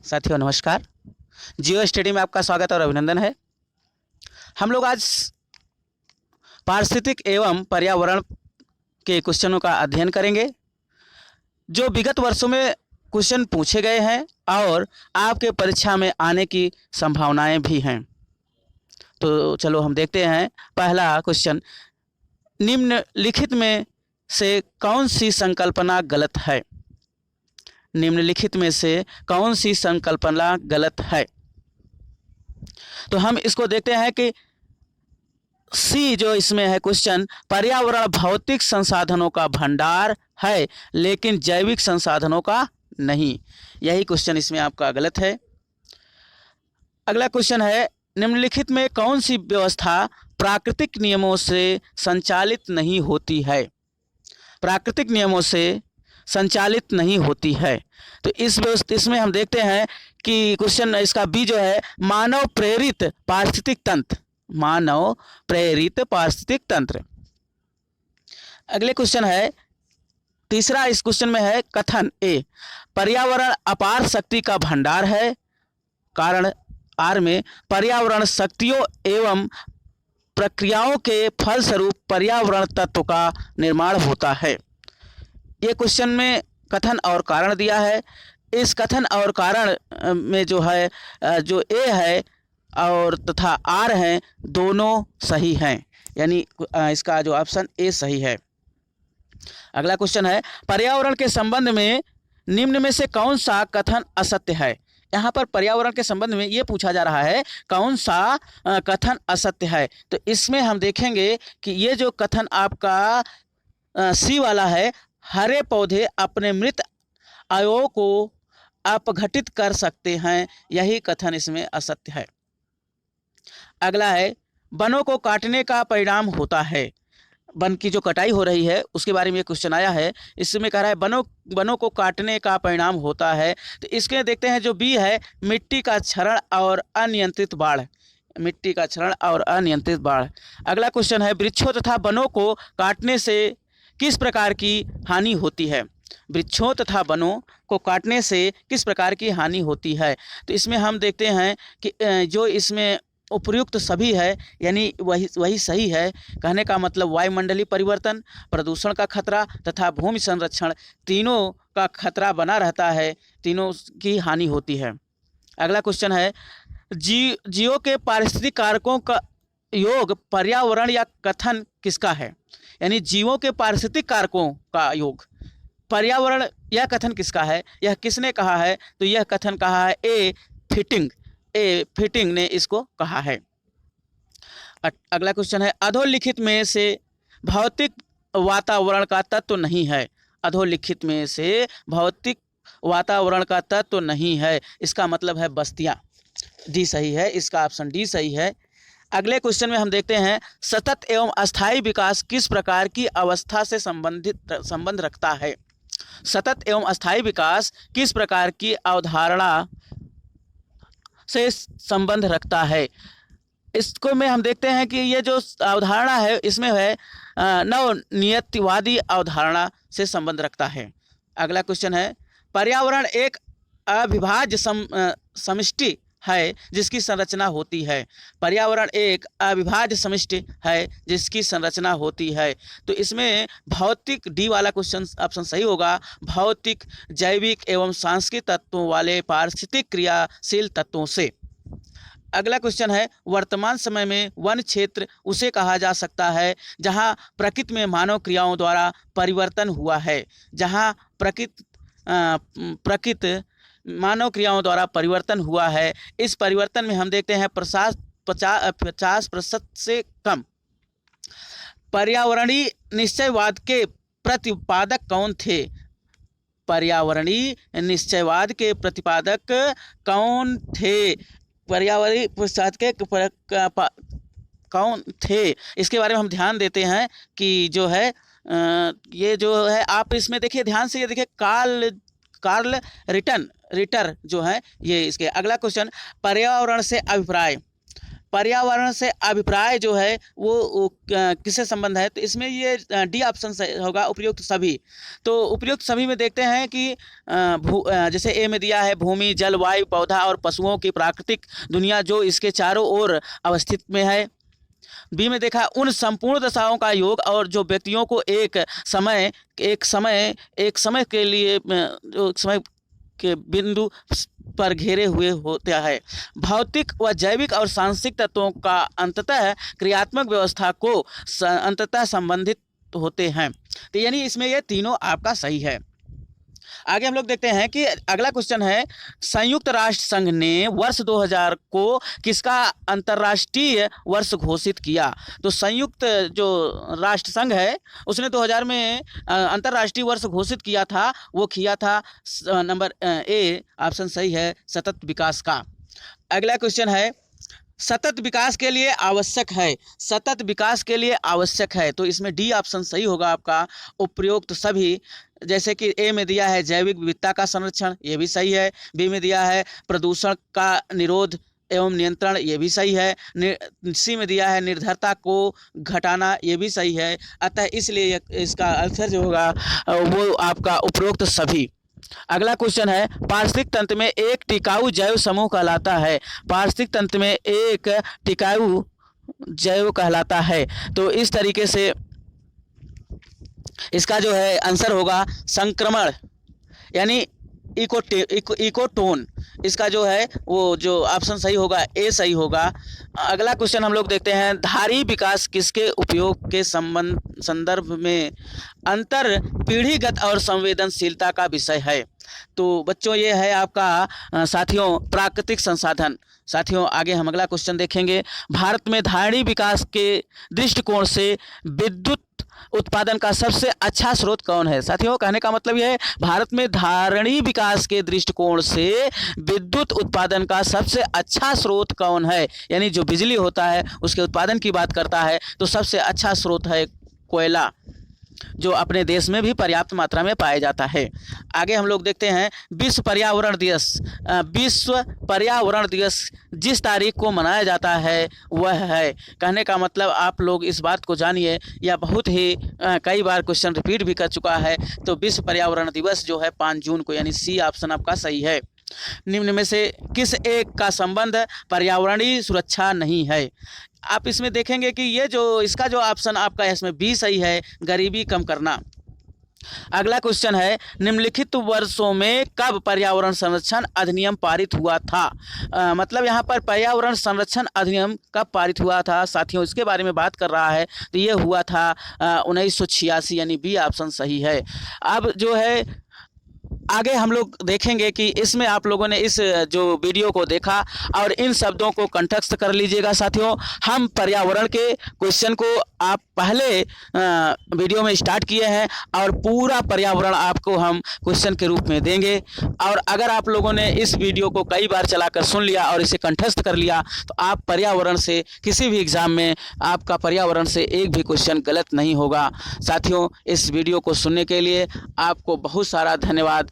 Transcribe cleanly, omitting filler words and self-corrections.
साथियों नमस्कार। जियो स्टडी में आपका स्वागत और अभिनंदन है। हम लोग आज पारिस्थितिक एवं पर्यावरण के क्वेश्चनों का अध्ययन करेंगे जो विगत वर्षों में क्वेश्चन पूछे गए हैं और आपके परीक्षा में आने की संभावनाएं भी हैं। तो चलो हम देखते हैं। पहला क्वेश्चन, निम्नलिखित में से कौन सी संकल्पना गलत है? निम्नलिखित में से कौन सी संकल्पना गलत है? तो हम इसको देखते हैं कि सी जो इसमें है क्वेश्चन, पर्यावरण भौतिक संसाधनों का भंडार है लेकिन जैविक संसाधनों का नहीं। यही क्वेश्चन इसमें आपका गलत है। अगला क्वेश्चन है, निम्नलिखित में कौन सी व्यवस्था प्राकृतिक नियमों से संचालित नहीं होती है? प्राकृतिक नियमों से संचालित नहीं होती है। तो इसमें हम देखते हैं कि क्वेश्चन इसका बी जो है, मानव प्रेरित पारिस्थितिक तंत्र। मानव प्रेरित पारिस्थितिक तंत्र। अगले क्वेश्चन है, तीसरा इस क्वेश्चन में है कथन ए, पर्यावरण अपार शक्ति का भंडार है। कारण आर में पर्यावरण शक्तियों एवं प्रक्रियाओं के फलस्वरूप पर्यावरण तत्व का निर्माण होता है। ये क्वेश्चन में कथन और कारण दिया है। इस कथन और कारण में जो है जो ए है और तथा आर हैं दोनों सही हैं, यानी इसका जो ऑप्शन ए सही है। अगला क्वेश्चन है, पर्यावरण के संबंध में निम्न में से कौन सा कथन असत्य है? यहाँ पर पर्यावरण के संबंध में ये पूछा जा रहा है कौन सा कथन असत्य है। तो इसमें हम देखेंगे कि ये जो कथन आपका सी वाला है, हरे पौधे अपने मृत अवयवों को अपघटित कर सकते हैं, यही कथन इसमें असत्य है। अगला है, वनों को काटने का परिणाम होता है। वन की जो कटाई हो रही है उसके बारे में ये क्वेश्चन आया है। इसमें कह रहा है वनों को काटने का परिणाम होता है। तो इसके देखते हैं जो बी है, मिट्टी का क्षरण और अनियंत्रित बाढ़। मिट्टी का क्षरण और अनियंत्रित बाढ़। अगला क्वेश्चन है, वृक्षों तथा वनों को काटने से किस प्रकार की हानि होती है? वृक्षों तथा वनों को काटने से किस प्रकार की हानि होती है? तो इसमें हम देखते हैं कि जो इसमें उपयुक्त सभी है, यानी वही सही है। कहने का मतलब वायुमंडलीय परिवर्तन, प्रदूषण का खतरा तथा भूमि संरक्षण, तीनों का खतरा बना रहता है, तीनों की हानि होती है। अगला क्वेश्चन है, जीवों के पारिस्थितिक कारकों का योग पर्यावरण या कथन किसका है? यानी जीवों के पारिस्थितिक कारकों का योग पर्यावरण या कथन किसका है? यह किसने कहा है? तो यह कथन कहा है ए फिटिंग ने इसको कहा है। अगला क्वेश्चन है, अधोलिखित में से भौतिक वातावरण का तत्व नहीं है। अधोलिखित में से भौतिक वातावरण का तत्व नहीं है, इसका मतलब है बस्तियां। डी सही है, इसका ऑप्शन डी सही है। अगले क्वेश्चन में हम देखते हैं, सतत एवं अस्थायी विकास किस प्रकार की अवस्था से संबंध रखता है? सतत एवं अस्थायी विकास किस प्रकार की अवधारणा से संबंध रखता है? इसको में हम देखते हैं कि ये जो अवधारणा है इसमें है नवनियतिवादी अवधारणा से संबंध रखता है। अगला क्वेश्चन है, पर्यावरण एक अविभाज्य समष्टि है जिसकी संरचना होती है। पर्यावरण एक अविभाज्य समष्टि है जिसकी संरचना होती है। तो इसमें भौतिक डी वाला क्वेश्चन ऑप्शन सही होगा, भौतिक, जैविक एवं सांस्कृतिक तत्वों वाले पारिस्थितिक क्रियाशील तत्वों से। अगला क्वेश्चन है, वर्तमान समय में वन क्षेत्र उसे कहा जा सकता है जहां प्रकृति में मानव क्रियाओं द्वारा परिवर्तन हुआ है। जहां प्रकृति मानव क्रियाओं द्वारा परिवर्तन हुआ है। इस परिवर्तन में हम देखते हैं 50% से कम। पर्यावरणीय निश्चयवाद के प्रतिपादक कौन थे? पर्यावरणीय निश्चयवाद के प्रतिपादक कौन थे? पर्यावरणीय निश्चयवाद के कौन थे? इसके बारे में हम ध्यान देते हैं कि जो है ये जो है आप इसमें देखिए ध्यान से, ये देखिए कार्ल रिटर जो है ये इसके। अगला क्वेश्चन, पर्यावरण से अभिप्राय। पर्यावरण से अभिप्राय जो है वो किससे संबंध है, तो इसमें ये डी ऑप्शन से होगा, उपयुक्त सभी। तो उपयुक्त सभी में देखते हैं कि जैसे ए में दिया है भूमि, जल, वायु, पौधा और पशुओं की प्राकृतिक दुनिया जो इसके चारों ओर अवस्थित में है। बी में देखा उन संपूर्ण दशाओं का योग और जो व्यक्तियों को एक समय के लिए जो समय के बिंदु पर घेरे हुए होता है। भौतिक व जैविक और सांस्कृतिक तत्वों का अंततः क्रियात्मक व्यवस्था को अंततः संबंधित होते हैं। तो यानी इसमें ये तीनों आपका सही है। आगे हम लोग देखते हैं कि अगला क्वेश्चन है, संयुक्त राष्ट्र संघ ने वर्ष 2000 को किसका अंतर्राष्ट्रीय वर्ष घोषित किया। तो संयुक्त जो राष्ट्र संघ है उसने 2000 में अंतर्राष्ट्रीय वर्ष घोषित किया था, वो किया था नंबर ए ऑप्शन सही है सतत विकास का। अगला क्वेश्चन है, सतत विकास के लिए आवश्यक है, सतत विकास के लिए आवश्यक है, तो इसमें डी ऑप्शन सही होगा आपका, उपयुक्त सभी। जैसे कि ए में दिया है जैविक विविधता का संरक्षण, ये भी सही है। बी में दिया है प्रदूषण का निरोध एवं नियंत्रण, ये भी सही है। सी में दिया है निर्धरता को घटाना, ये भी सही है। अतः इसलिए इसका आंसर जो होगा वो आपका उपरोक्त सभी। अगला क्वेश्चन है, पारिस्थितिक तंत्र में एक टिकाऊ जैव समूह कहलाता है। पारिस्थितिक तंत्र में एक टिकाऊ जैव कहलाता है, तो इस तरीके से इसका जो है आंसर होगा संक्रमण यानी इकोटोन। इसका जो है वो जो ऑप्शन सही होगा ए सही होगा। अगला क्वेश्चन हम लोग देखते हैं, धारी विकास किसके उपयोग के संदर्भ में अंतर पीढ़ीगत और संवेदनशीलता का विषय है। तो बच्चों ये है आपका साथियों प्राकृतिक संसाधन। साथियों आगे हम अगला क्वेश्चन देखेंगे, भारत में धारणी विकास के दृष्टिकोण से विद्युत उत्पादन का सबसे अच्छा स्रोत कौन है। साथियों कहने का मतलब यह है भारत में धारणी विकास के दृष्टिकोण से विद्युत उत्पादन का सबसे अच्छा स्रोत कौन है, यानी जो बिजली होता है उसके उत्पादन की बात करता है तो सबसे अच्छा स्रोत है कोयला, जो अपने देश में भी पर्याप्त मात्रा में पाया जाता है। आगे हम लोग देखते हैं विश्व पर्यावरण दिवस। विश्व पर्यावरण दिवस जिस तारीख को मनाया जाता है वह है, कहने का मतलब आप लोग इस बात को जानिए, यह बहुत ही कई बार क्वेश्चन रिपीट भी कर चुका है। तो विश्व पर्यावरण दिवस जो है 5 जून को, यानी सी ऑप्शन आपका सही है। निम्न में से किस एक का संबंध पर्यावरणीय सुरक्षा नहीं है। आप इसमें देखेंगे कि ये जो इसका जो ऑप्शन आपका है इसमें बी सही है, गरीबी कम करना। अगला क्वेश्चन है, निम्नलिखित वर्षों में कब पर्यावरण संरक्षण अधिनियम पारित हुआ था। मतलब यहाँ पर पर्यावरण संरक्षण अधिनियम कब पारित हुआ था साथियों, इसके बारे में बात कर रहा है। तो ये हुआ था 1986, यानी बी ऑप्शन सही है। अब जो है आगे हम लोग देखेंगे कि इसमें आप लोगों ने इस जो वीडियो को देखा और इन शब्दों को कंठस्थ कर लीजिएगा। साथियों हम पर्यावरण के क्वेश्चन को आप पहले वीडियो में स्टार्ट किए हैं और पूरा पर्यावरण आपको हम क्वेश्चन के रूप में देंगे। और अगर आप लोगों ने इस वीडियो को कई बार चलाकर सुन लिया और इसे कंठस्थ कर लिया तो आप पर्यावरण से किसी भी एग्ज़ाम में आपका पर्यावरण से एक भी क्वेश्चन गलत नहीं होगा। साथियों इस वीडियो को सुनने के लिए आपको बहुत सारा धन्यवाद।